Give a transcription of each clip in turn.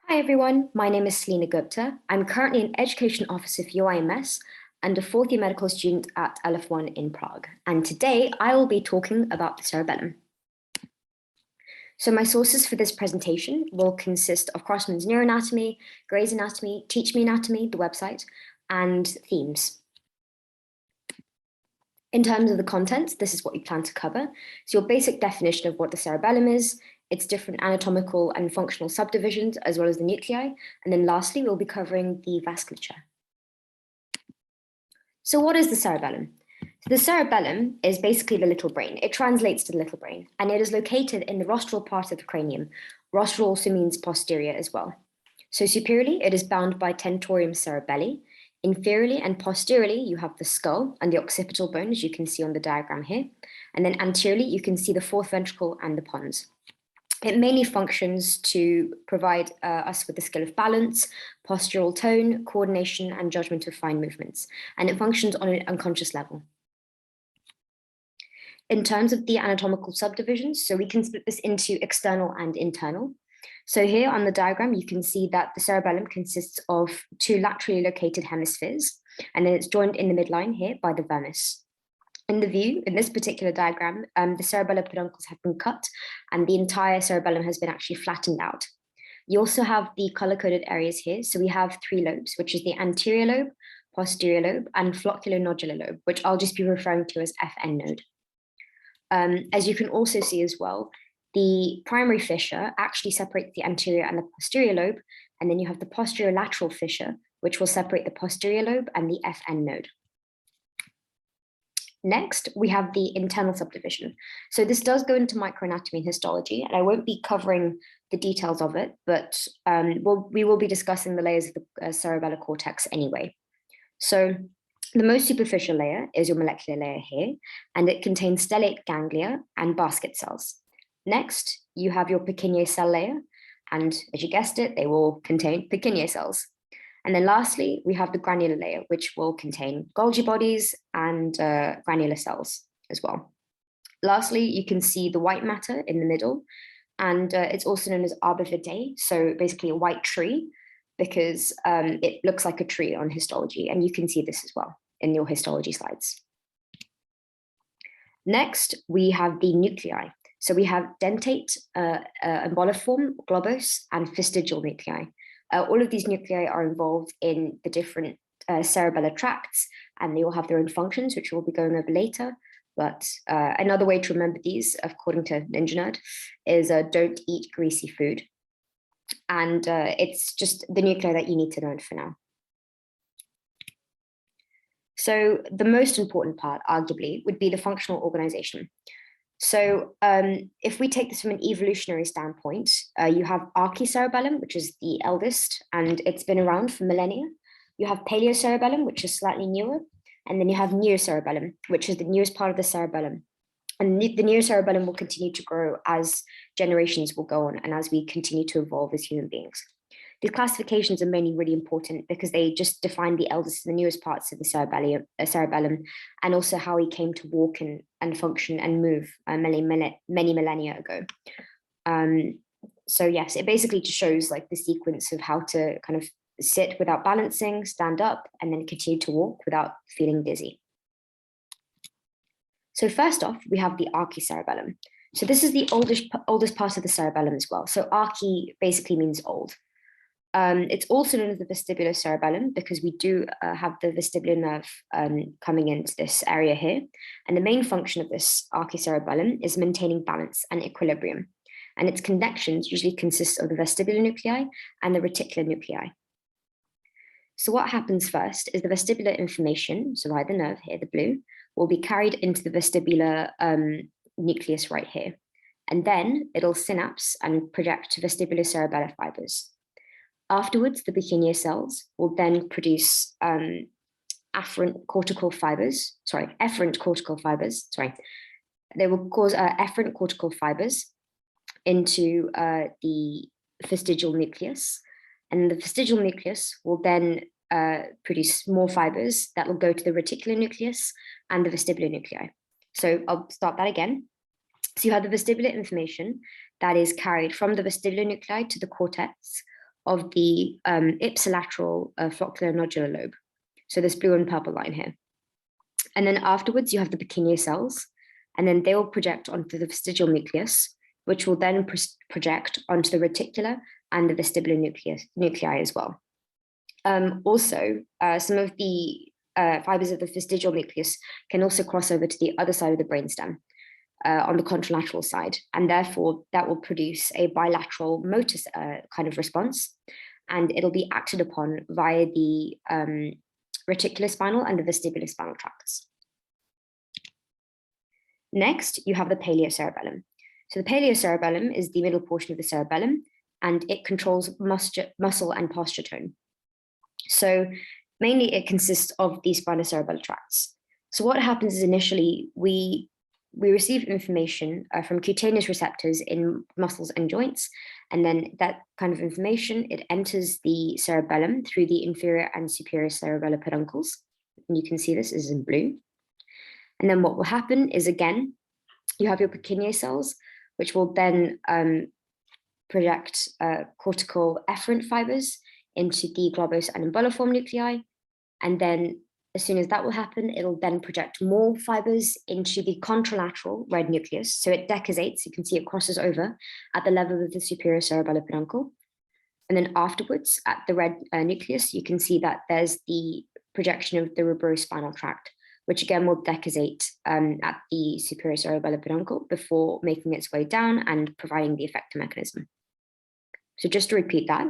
Hi everyone, my name is Celina Gupta. I'm currently an education officer for UIMS and a fourth year medical student at LF1 in Prague. And today I will be talking about the cerebellum. So my sources for this presentation will consist of Crossman's Neuroanatomy, Gray's Anatomy, Teach Me Anatomy, the website, and themes. In terms of the content, this is what we plan to cover. So your basic definition of what the cerebellum is, its different anatomical and functional subdivisions, as well as the nuclei. And then lastly, we'll be covering the vasculature. So what is the cerebellum? So the cerebellum is basically the little brain. It translates to the little brain, and it is located in the rostral part of the cranium. Rostral also means posterior as well. So superiorly, it is bound by tentorium cerebelli. Inferiorly and posteriorly, you have the skull and the occipital bone, as you can see on the diagram here. And then anteriorly, you can see the fourth ventricle and the pons. It mainly functions to provide us with the skill of balance, postural tone, coordination, and judgment of fine movements. And it functions on an unconscious level. In terms of the anatomical subdivisions, so we can split this into external and internal. So here on the diagram, you can see that the cerebellum consists of two laterally located hemispheres, and then it's joined in the midline here by the vermis. In the view, in this particular diagram, the cerebellar peduncles have been cut and the entire cerebellum has been actually flattened out. You also have the color-coded areas here. So we have three lobes, which is the anterior lobe, posterior lobe, and flocculonodular lobe, which I'll just be referring to as FN node. As you can also see as well, the primary fissure actually separates the anterior and the posterior lobe, and then you have the posterior lateral fissure, which will separate the posterior lobe and the FN node. Next, we have the internal subdivision. So this does go into microanatomy and histology, and I won't be covering the details of it, but we will be discussing the layers of the cerebellar cortex anyway. So the most superficial layer is your molecular layer here, and it contains stellate ganglia and basket cells. Next, you have your Purkinje cell layer, and as you guessed it, they will contain Purkinje cells. And then lastly, we have the granular layer, which will contain Golgi bodies and granular cells as well. Lastly, you can see the white matter in the middle, and it's also known as arbor vitae, so basically a white tree, because it looks like a tree on histology, and you can see this as well in your histology slides. Next, we have the nuclei. So we have dentate, emboliform, globose, and fastigial nuclei. All of these nuclei are involved in the different cerebellar tracts, and they all have their own functions, which we'll be going over later. But another way to remember these, according to Ninja Nerd, is don't eat greasy food. And it's just the nuclei that you need to know for now. So the most important part, arguably, would be the functional organization. So if we take this from an evolutionary standpoint, you have archicerebellum, which is the eldest, and it's been around for millennia. You have paleocerebellum, which is slightly newer, and then you have neurocerebellum, which is the newest part of the cerebellum. And the neurocerebellum will continue to grow as generations will go on and as we continue to evolve as human beings. These classifications are mainly really important because they just define the eldest and the newest parts of the cerebellum, and also how he came to walk and function and move many millennia ago. So yes, it basically just shows like the sequence of how to kind of sit without balancing, stand up, and then continue to walk without feeling dizzy. So first off, we have the archicerebellum. So this is the oldest part of the cerebellum as well. So archi basically means old. It's also known as the vestibular cerebellum because we do have the vestibular nerve coming into this area here. And the main function of this archicerebellum is maintaining balance and equilibrium. And its connections usually consist of the vestibular nuclei and the reticular nuclei. So what happens first is the vestibular information, so by the nerve here, the blue, will be carried into the vestibular nucleus right here. And then it'll synapse and project to vestibular cerebellar fibers. Afterwards, the Purkinje cells will then produce efferent cortical fibers. They will cause efferent cortical fibers into the fastigial nucleus. And the fastigial nucleus will then produce more fibers that will go to the reticular nucleus and the vestibular nuclei. So I'll start that again. So you have the vestibular information that is carried from the vestibular nuclei to the cortex, of the ipsilateral floccular nodular lobe. So this blue and purple line here. And then afterwards, you have the Purkinje cells, and then they will project onto the vestigial nucleus, which will then project onto the reticular and the vestibular nuclei as well. Also, some of the fibers of the vestigial nucleus can also cross over to the other side of the brainstem on the contralateral side, and therefore that will produce a bilateral motor kind of response, and it'll be acted upon via the reticulospinal and the vestibular spinal tracts. Next, you have the paleocerebellum. So the paleocerebellum is the middle portion of the cerebellum, and it controls muscle and posture tone. So mainly it consists of the spinocerebellar tracts. So what happens is initially we receive information from cutaneous receptors in muscles and joints, and then that kind of information, it enters the cerebellum through the inferior and superior cerebellar peduncles. And you can see this is in blue. And then what will happen is, again, you have your Purkinje cells, which will then project cortical efferent fibers into the globose and umbiliform nuclei. And then as soon as that will happen, it'll then project more fibers into the contralateral red nucleus. So it decussates, you can see it crosses over at the level of the superior cerebellar peduncle. And then afterwards, at the red nucleus, you can see that there's the projection of the rubrospinal tract, which again will decussate at the superior cerebellar peduncle before making its way down and providing the effector mechanism. So just to repeat that,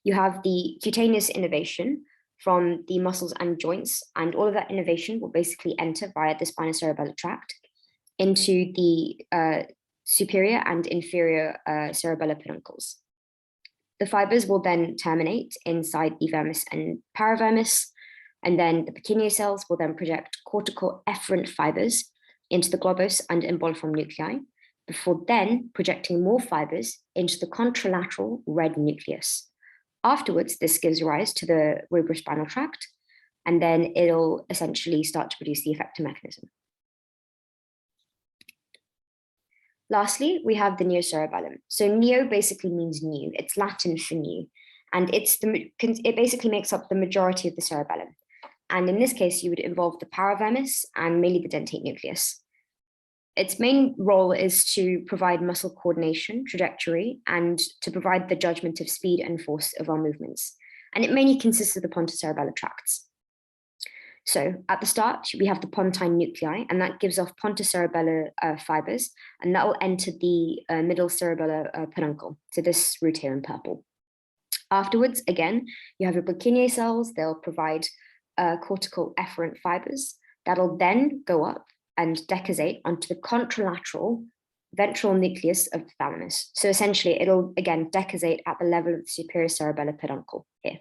you have the cutaneous innervation from the muscles and joints, and all of that innervation will basically enter via the spinocerebellar tract into the superior and inferior cerebellar peduncles. The fibers will then terminate inside the vermis and paravermis, and then the Purkinje cells will then project cortical efferent fibers into the globose and umbiliform nuclei, before then projecting more fibers into the contralateral red nucleus. Afterwards, this gives rise to the rubrospinal tract, and then it'll essentially start to produce the effector mechanism. Lastly, we have the neocerebellum. So neo basically means new. It's Latin for new, and it basically makes up the majority of the cerebellum. And in this case, you would involve the paravermis and mainly the dentate nucleus. Its main role is to provide muscle coordination, trajectory, and to provide the judgment of speed and force of our movements. And it mainly consists of the pontocerebellar tracts. So at the start, we have the pontine nuclei, and that gives off pontocerebellar fibers, and that will enter the middle cerebellar peduncle, so this root here in purple. Afterwards, again, you have your Purkinje cells. They'll provide cortical efferent fibers that'll then go up and decussate onto the contralateral ventral nucleus of the thalamus. So essentially, it'll again decussate at the level of the superior cerebellar peduncle here.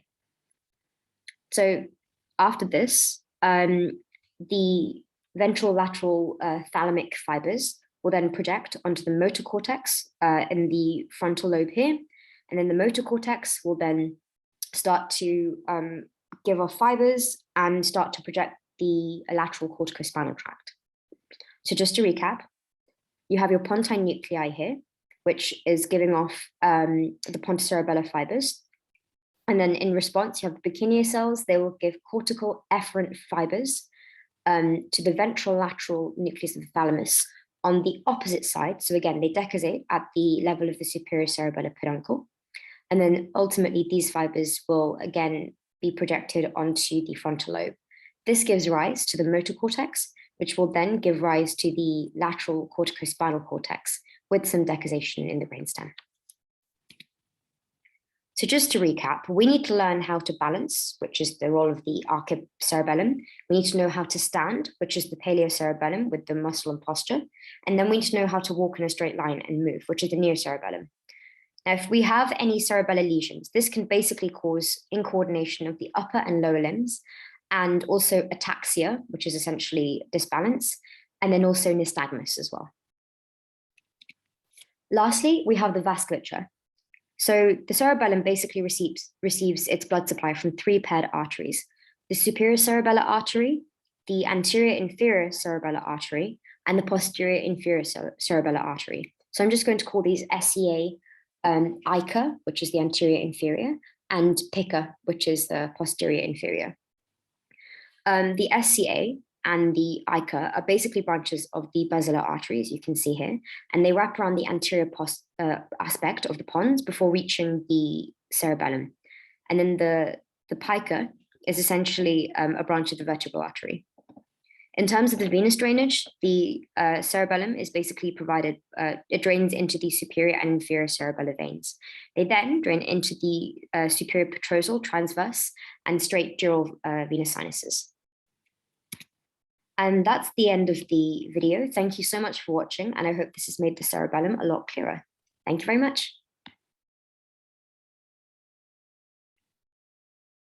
So after this, the ventral lateral thalamic fibers will then project onto the motor cortex in the frontal lobe here, and then the motor cortex will then start to give off fibers and start to project the lateral corticospinal tract. So just to recap, you have your pontine nuclei here, which is giving off the pontocerebellar fibers. And then in response, you have the Purkinje cells. They will give cortical efferent fibers to the ventrolateral nucleus of the thalamus on the opposite side. So again, they decussate at the level of the superior cerebellar peduncle. And then ultimately, these fibers will again be projected onto the frontal lobe. This gives rise to the motor cortex, which will then give rise to the lateral corticospinal cortex with some decussation in the brainstem. So just to recap, we need to learn how to balance, which is the role of the archicerebellum. We need to know how to stand, which is the paleocerebellum with the muscle and posture. And then we need to know how to walk in a straight line and move, which is the neocerebellum. Now, if we have any cerebellar lesions, this can basically cause incoordination of the upper and lower limbs, and also ataxia, which is essentially disbalance, and then also nystagmus as well. Lastly, we have the vasculature. So the cerebellum basically receives its blood supply from three paired arteries: the superior cerebellar artery, the anterior inferior cerebellar artery, and the posterior inferior cerebellar artery. So I'm just going to call these SEA ICA, which is the anterior inferior, and PICA, which is the posterior inferior. The SCA and the ICA are basically branches of the basilar artery, as you can see here, and they wrap around the anterior aspect of the pons before reaching the cerebellum. And then the pica is essentially a branch of the vertebral artery. In terms of the venous drainage, the cerebellum is basically provided, it drains into the superior and inferior cerebellar veins. They then drain into the superior petrosal, transverse, and straight dural venous sinuses. And that's the end of the video. Thank you so much for watching, and I hope this has made the cerebellum a lot clearer. Thank you very much.